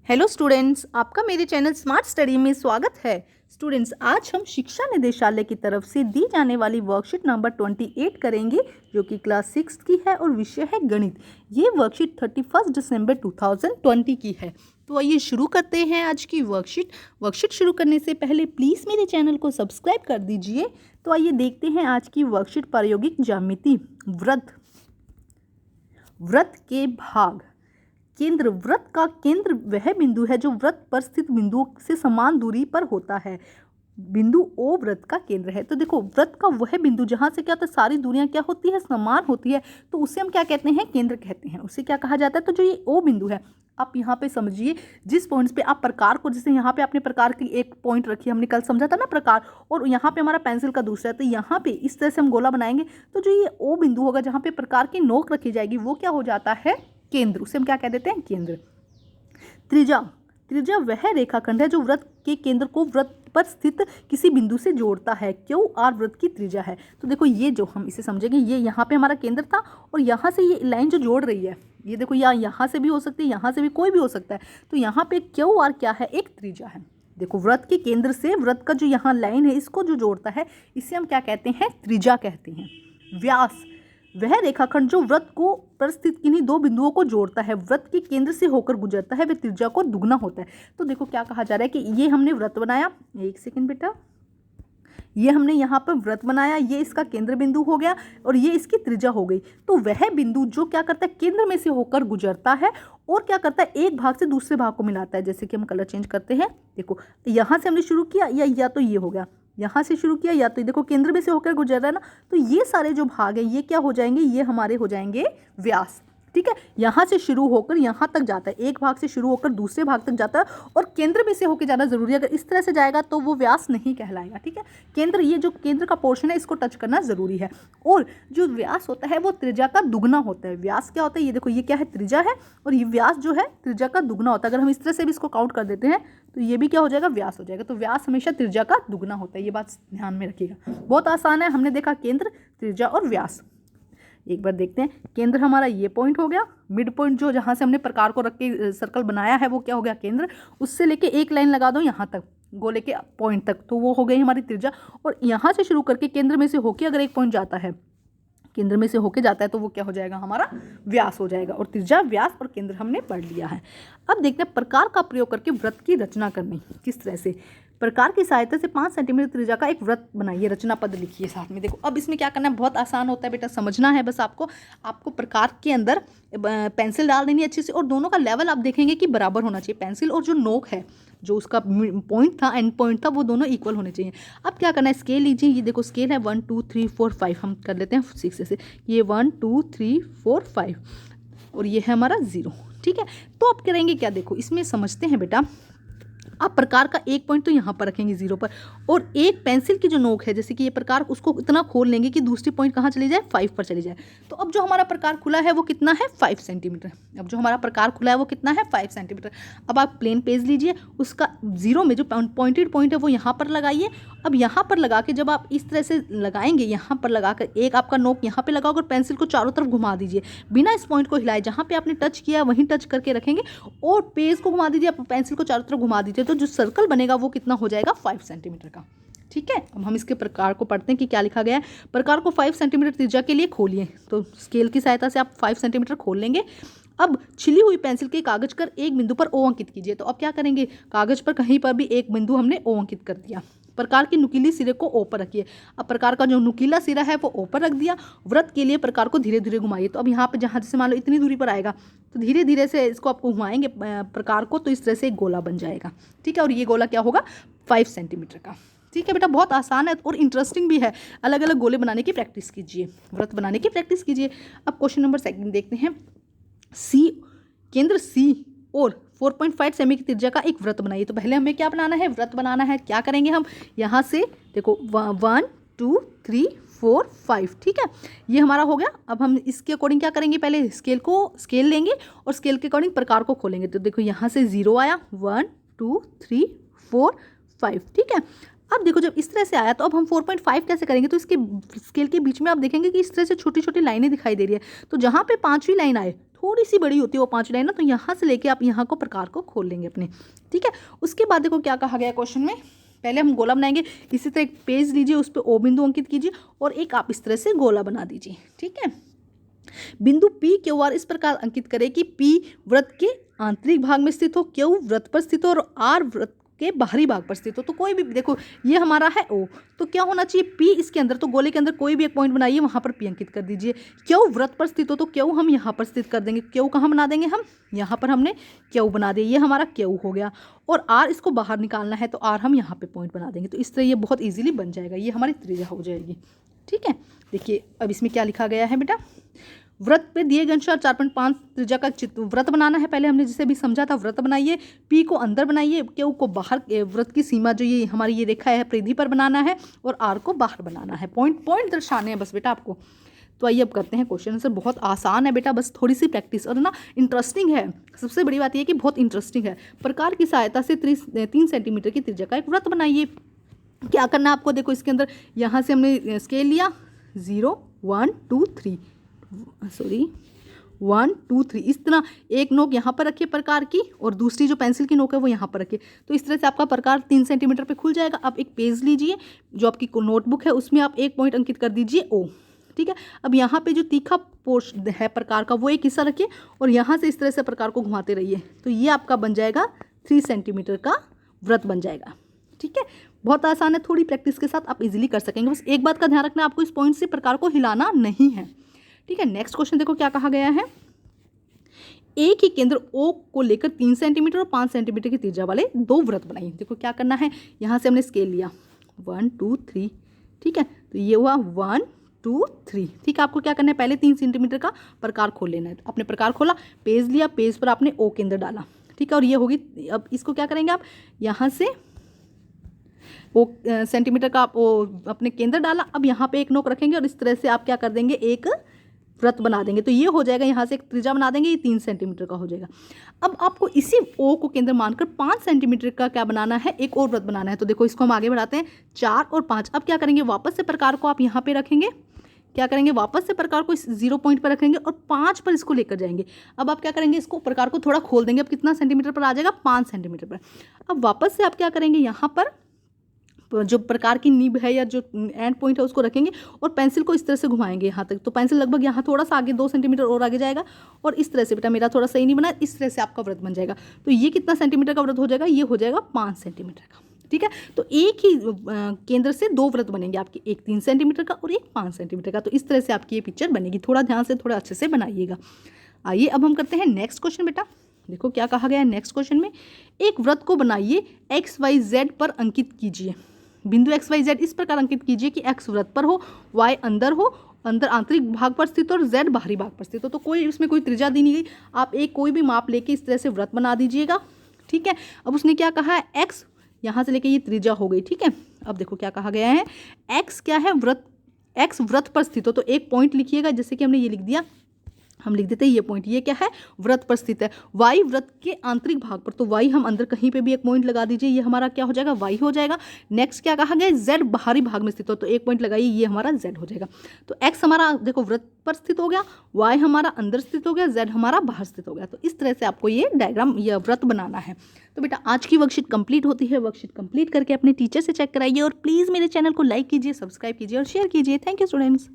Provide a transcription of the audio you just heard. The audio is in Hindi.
हेलो स्टूडेंट्स, आपका मेरे चैनल स्मार्ट स्टडी में स्वागत है। स्टूडेंट्स, आज हम शिक्षा निदेशालय की तरफ से दी जाने वाली वर्कशीट नंबर 28 करेंगे, जो कि क्लास 6 की है और विषय है गणित। ये वर्कशीट 31 दिसंबर 2020 की है। तो आइए शुरू करते हैं आज की वर्कशीट शुरू करने से पहले प्लीज़ मेरे चैनल को सब्सक्राइब कर दीजिए। तो आइए देखते हैं आज की वर्कशीट। प्रायोगिक ज्यामिति। वृत्त के भाग। केंद्र। वृत्त का केंद्र वह बिंदु है जो वृत्त पर स्थित बिंदुओं से समान दूरी पर होता है। बिंदु ओ वृत्त का केंद्र है। तो देखो, वृत्त का वह बिंदु जहां से क्या होता है, सारी दूरियां क्या होती है, समान होती है, तो उसे हम क्या कहते हैं, केंद्र कहते हैं। उसे क्या कहा जाता है, तो जो ये ओ बिंदु है, आप यहाँ पे समझिए, जिस पॉइंट्स पे आप प्रकार को, जैसे यहाँ पे आपने प्रकार की एक पॉइंट रखी, हमने कल समझा था ना प्रकार, और यहाँ पे हमारा पेंसिल का दूसरा है, तो यहाँ पे इस तरह से हम गोला बनाएंगे, तो जो ये ओ बिंदु होगा जहाँ पे प्रकार की नोक रखी जाएगी, वो क्या हो जाता है, केंद्र। उसे हम क्या कह देते हैं, केंद्र। त्रिज्या। त्रिज्या वह रेखाखंड है जो वृत्त के केंद्र को वृत्त पर स्थित किसी बिंदु से जोड़ता है। क्यू आर वृत्त की त्रिज्या है। तो देखो, ये जो हम इसे समझेंगे, ये यहाँ पे हमारा केंद्र था और यहाँ से ये लाइन जो जोड़ रही है, ये देखो, यहाँ से भी हो सकती है, यहाँ से भी, कोई भी हो सकता है। तो यहाँ पे क्यू आर क्या है, एक त्रिज्या है। देखो, वृत्त के केंद्र से वृत्त का जो यहाँ लाइन है, इसको जो जोड़ता है, इसे हम क्या कहते हैं, त्रिज्या कहते हैं। व्यास। वह रेखाखंड जो वृत्त को पर स्थित किन्हीं दो बिंदुओं को जोड़ता है, वृत्त के केंद्र से होकर गुजरता है, वह त्रिज्या को दुगना होता है। तो देखो क्या कहा जा रहा है कि ये हमने वृत्त बनाया, एक सेकंड बेटा, ये हमने यहाँ पर वृत्त बनाया, ये इसका केंद्र बिंदु हो गया और ये इसकी त्रिज्या हो गई। तो वह बिंदु जो क्या करता है, केंद्र में से होकर गुजरता है और क्या करता है, एक भाग से दूसरे भाग को मिलाता है। जैसे कि हम कलर चेंज करते हैं, देखो यहाँ से हमने शुरू किया, या तो ये हो गया, यहाँ से शुरू किया, या तो देखो केंद्र में से होकर गुजर रहा है ना, तो ये सारे जो भाग हैं, ये क्या हो जाएंगे, ये हमारे हो जाएंगे व्यास। ठीक है, यहाँ से शुरू होकर यहाँ तक जाता है, एक भाग से शुरू होकर दूसरे भाग तक जाता है और केंद्र में से होकर जाना जरूरी है। अगर इस तरह से जाएगा तो वो व्यास नहीं कहलाएगा। ठीक है, केंद्र, ये जो केंद्र का पोर्शन है, इसको टच करना जरूरी है। और जो व्यास होता है वो त्रिज्या का दुगना होता है। व्यास क्या होता है, ये देखो, ये क्या है, त्रिज्या है, और ये व्यास जो है त्रिज्या का दुगना होता है। अगर हम इस तरह से भी इसको काउंट कर देते हैं तो ये भी क्या हो जाएगा, व्यास हो जाएगा। तो व्यास हमेशा त्रिज्या का दुगना होता है, ये बात ध्यान में रखिएगा। बहुत आसान है, हमने देखा केंद्र, त्रिज्या और व्यास। एक बार देखते हैं, केंद्र हमारा ये पॉइंट हो गया, मिड पॉइंट जो जहाँ से हमने प्रकार को रख के सर्कल बनाया है, वो क्या हो गया, केंद्र। उससे लेके एक लाइन लगा दो यहाँ तक, गोले के पॉइंट तक, तो वो हो गई हमारी त्रिज्या। और यहाँ से शुरू करके केंद्र में से होके अगर एक पॉइंट जाता है, केंद्र में से होके जाता है, तो वो क्या हो जाएगा, हमारा व्यास हो जाएगा। और त्रिज्या, व्यास और केंद्र हमने पढ़ लिया है। अब देखते हैं प्रकार का प्रयोग करके वृत्त की रचना करनी किस तरह से। प्रकार की सहायता से 5 सेंटीमीटर त्रिज्या का एक वृत्त बनाइए, रचना पद लिखिए साथ में। देखो, अब इसमें क्या करना है, बहुत आसान होता है बेटा, समझना है बस आपको प्रकार के अंदर पेंसिल डाल देनी है अच्छे से, और दोनों का लेवल आप देखेंगे कि बराबर होना चाहिए। पेंसिल और जो नोक है, जो उसका पॉइंट था, एंड पॉइंट था, वो दोनों इक्वल होने चाहिए। अब क्या करना है, स्केल लीजिए, ये देखो स्केल है 1 2 3 4 5, हम कर लेते हैं 6 से। ये 1 2 3 4 5 और ये है हमारा 0। ठीक है, तो आप करेंगे क्या, देखो इसमें समझते हैं बेटा। आप प्रकार का एक पॉइंट तो यहाँ पर रखेंगे 0 पर, और एक पेंसिल की जो नोक है, जैसे कि ये प्रकार, उसको इतना खोल लेंगे कि दूसरी पॉइंट कहाँ चली जाए, 5 पर चली जाए। तो अब जो हमारा प्रकार खुला है वो कितना है, 5 सेंटीमीटर। अब जो हमारा प्रकार खुला है वो कितना है, 5 सेंटीमीटर। अब आप प्लेन पेज लीजिए, उसका 0 में जो पॉइंटेड पॉइंट है वो यहाँ पर लगाइए। अब यहाँ पर लगा के जब आप इस तरह से लगाएंगे, यहाँ पर लगाकर एक आपका नोक यहाँ पे लगाओगे और पेंसिल को चारों तरफ घुमा दीजिए, बिना इस पॉइंट को हिलाए। जहाँ पे आपने टच किया वहीं टच करके रखेंगे और पेज को घुमा दीजिए, पेंसिल को चारों तरफ घुमा दीजिए, तो जो सर्कल बनेगा वो कितना हो जाएगा, 5 सेंटीमीटर का। ठीक है, अब हम इसके प्रकार को पढ़ते हैं कि क्या लिखा गया है। प्रकार को 5 सेंटीमीटर त्रिज्या के लिए खोलिए, तो स्केल की सहायता से आप 5 सेंटीमीटर खोल लेंगे। अब छिली हुई पेंसिल के कागज पर एक बिंदु पर ओ अंकित कीजिए। तो अब क्या करेंगे, कागज पर कहीं पर भी एक बिंदु हमने ओ अंकित कर दिया। प्रकार की नुकीली सिरे को ओ पर रखिए। अब प्रकार का जो नुकीला सिरा है वो ओ पर रख दिया। वृत्त के लिए प्रकार को धीरे धीरे घुमाइए। तो अब यहाँ पे जहाँ जैसे मान लो इतनी दूरी पर आएगा, तो धीरे धीरे से इसको आपको घुमाएंगे प्रकार को, तो इस तरह से एक गोला बन जाएगा। ठीक है, और ये गोला क्या होगा, 5 सेंटीमीटर का। ठीक है बेटा, बहुत आसान है और इंटरेस्टिंग भी है। अलग अलग गोले बनाने की प्रैक्टिस कीजिए, वृत्त बनाने की प्रैक्टिस कीजिए। अब क्वेश्चन नंबर 2 देखते हैं। सी, केंद्र सी और 4.5 सेमी की त्रिज्या का एक वृत्त बनाइए। तो पहले हमें क्या बनाना है, वृत्त बनाना है। क्या करेंगे हम, यहाँ से देखो 1 2 3 4 5। ठीक है, ये हमारा हो गया। अब हम इसके अकॉर्डिंग क्या करेंगे, पहले स्केल लेंगे और स्केल के अकॉर्डिंग प्रकार को खोलेंगे। तो देखो यहाँ से 0 आया, 1 2 3 4 5। ठीक है, अब देखो जब इस तरह से आया तो अब हम 4.5 कैसे करेंगे, तो इसके स्केल के बीच में आप देखेंगे कि इस तरह से छोटी छोटी लाइनें दिखाई दे रही है। तो जहाँ पे 5वीं लाइन आए थोड़ी सी बड़ी होती है वो 5 लाइन ना, तो यहाँ से लेके आप यहाँ को प्रकार को खोल लेंगे अपने, ठीक है। उसके बाद देखो क्या कहा गया क्वेश्चन में, पहले हम गोला बनाएंगे। इसी तरह एक पेज लीजिए, उस पर ओ बिंदु अंकित कीजिए और एक आप इस तरह से गोला बना दीजिए, ठीक है। बिंदु पी क्यू आर इस प्रकार अंकित करें कि पी वृत्त के आंतरिक भाग में स्थित हो, क्यू वृत्त पर स्थित हो और आर वृत्त के बाहरी भाग पर स्थित हो। तो कोई भी देखो, ये हमारा है ओ, तो क्या होना चाहिए पी इसके अंदर, तो गोले के अंदर कोई भी एक पॉइंट बनाइए, वहां पर पी अंकित कर दीजिए। क्यू वृत्त पर स्थित हो तो क्यू हम यहाँ पर स्थित कर देंगे। क्यू कहाँ बना देंगे हम, यहाँ पर हमने क्यू बना दिया, ये हमारा क्यू हो गया। और आर इसको बाहर निकालना है तो आर हम यहाँ पे पॉइंट बना देंगे। तो इस तरह ये बहुत ईजिली बन जाएगा, ये हमारी त्रिज्या हो जाएगी, ठीक है। देखिए अब इसमें क्या लिखा गया है बेटा, वृत्त पे दिए गए अनुसार 4.5 त्रिज्या का वृत्त बनाना है। पहले हमने जिसे भी समझा था, वृत्त बनाइए, पी को अंदर बनाइए, क्यू को बाहर, वृत्त की सीमा जो ये हमारी ये रेखा है परिधि पर बनाना है और आर को बाहर बनाना है। पॉइंट दर्शाने हैं बस बेटा आपको। तो आइए अब करते हैं क्वेश्चन आंसर। बहुत आसान है बेटा, बस थोड़ी सी प्रैक्टिस और ना इंटरेस्टिंग है। सबसे बड़ी बात यह कि बहुत इंटरेस्टिंग है। प्रकार की सहायता से 3 सेंटीमीटर की त्रिज्या का एक वृत्त बनाइए। क्या करना है आपको, देखो इसके अंदर यहाँ से हमने स्केल लिया 0 1 2 3 1 2 3, इस तरह एक नोक यहाँ पर रखिए प्रकार की और दूसरी जो पेंसिल की नोक है वो यहाँ पर रखिए। तो इस तरह से आपका प्रकार 3 सेंटीमीटर पे खुल जाएगा। अब एक पेज लीजिए, जो आपकी नोटबुक है उसमें आप एक पॉइंट अंकित कर दीजिए ओ, ठीक है। अब यहाँ पे जो तीखा पोर्शन है प्रकार का वो एक हिस्सा रखिए और यहाँ से इस तरह से प्रकार को घुमाते रहिए। तो ये आपका बन जाएगा 3 सेंटीमीटर का वृत्त बन जाएगा, ठीक है। बहुत आसान है, थोड़ी प्रैक्टिस के साथ आप इजीली कर सकेंगे। बस एक बात का ध्यान रखना, आपको इस पॉइंट से प्रकार को हिलाना नहीं है, ठीक है। नेक्स्ट क्वेश्चन देखो क्या कहा गया है, एक ही केंद्र O को लेकर 3 सेंटीमीटर और 5 सेंटीमीटर की त्रिज्या वाले 2 वृत्त बनाइए। देखो क्या करना है, यहाँ से हमने स्केल लिया 1 2 3, ठीक है। तो ये हुआ 1 2 3, ठीक है। आपको क्या करना है, पहले 3 सेंटीमीटर का प्रकार खोल लेना है। आपने प्रकार खोला, पेज लिया, पेज पर आपने O केंद्र डाला, ठीक है। और ये होगी, अब इसको क्या करेंगे आप, यहाँ से वो सेंटीमीटर का वो अपने केंद्र डाला। अब यहाँ पे एक नोक रखेंगे और इस तरह से आप क्या कर देंगे, एक वृत्त बना देंगे। तो ये हो जाएगा, यहाँ से एक त्रिज्या बना देंगे, ये 3 सेंटीमीटर का हो जाएगा। अब आपको इसी ओ को केंद्र मानकर 5 सेंटीमीटर का क्या बनाना है, एक और वृत्त बनाना है। तो देखो इसको हम आगे बढ़ाते हैं, 4 और 5। अब क्या करेंगे, वापस से प्रकार को आप यहाँ पे रखेंगे, क्या करेंगे, वापस से प्रकार को इस 0 पॉइंट पर रखेंगे और 5 पर इसको लेकर जाएंगे। अब आप क्या करेंगे, इसको प्रकार को थोड़ा खोल देंगे। अब कितना सेंटीमीटर पर आ जाएगा, 5 सेंटीमीटर पर। अब वापस से आप क्या करेंगे, यहाँ पर जो प्रकार की नीब है या जो एंड पॉइंट है उसको रखेंगे और पेंसिल को इस तरह से घुमाएंगे यहाँ तक। तो पेंसिल लगभग यहाँ थोड़ा सा आगे 2 सेंटीमीटर और आगे जाएगा और इस तरह से, बेटा मेरा थोड़ा सही नहीं बना, इस तरह से आपका वृत्त बन जाएगा। तो ये कितना सेंटीमीटर का वृत्त हो जाएगा, ये हो जाएगा 5 सेंटीमीटर का, ठीक है। तो एक ही केंद्र से 2 वृत्त बनेंगे आपके, एक 3 सेंटीमीटर का और एक 5 सेंटीमीटर का। तो इस तरह से आपकी ये पिक्चर बनेगी। थोड़ा ध्यान से, थोड़ा अच्छे से बनाइएगा। आइए अब हम करते हैं नेक्स्ट क्वेश्चन। बेटा देखो क्या कहा गया है नेक्स्ट क्वेश्चन में, एक वृत्त को बनाइए, XYZ पर अंकित कीजिए। बिंदु XYZ इस प्रकार अंकित कीजिए कि X वृत्त पर हो, Y अंदर हो, अंदर आंतरिक भाग पर स्थित हो और Z बाहरी भाग पर स्थित हो। तो कोई इसमें कोई त्रिज्या दी नहीं गई, आप एक कोई भी माप लेके इस तरह से वृत्त बना दीजिएगा, ठीक है। अब उसने क्या कहा है, X यहाँ से लेके ये त्रिज्या हो गई, ठीक है। अब देखो क्या कहा गया है, X क्या है, वृत्त, X वृत्त पर स्थित हो। तो एक पॉइंट लिखिएगा, जैसे कि हमने ये लिख दिया, हम लिख देते हैं ये पॉइंट, ये क्या है, वृत्त पर स्थित है। Y वृत्त के आंतरिक भाग पर, तो Y हम अंदर कहीं पे भी एक पॉइंट लगा दीजिए, ये हमारा क्या हो जाएगा, Y हो जाएगा। नेक्स्ट क्या कहा गया, Z बाहरी भाग में स्थित हो, तो एक पॉइंट लगाइए, ये हमारा Z हो जाएगा। तो X हमारा देखो वृत्त पर स्थित हो गया, Y हमारा अंदर स्थित हो गया, Z हमारा बाहर स्थित हो गया। तो इस तरह से आपको ये डायग्राम, ये वृत्त बनाना है। तो बेटा आज की वर्कशीट कंप्लीट होती है। वर्कशीट कंप्लीट करके अपने टीचर से चेक कराइए और प्लीज़ मेरे चैनल को लाइक कीजिए, सब्सक्राइब कीजिए और शेयर कीजिए। Thank you students.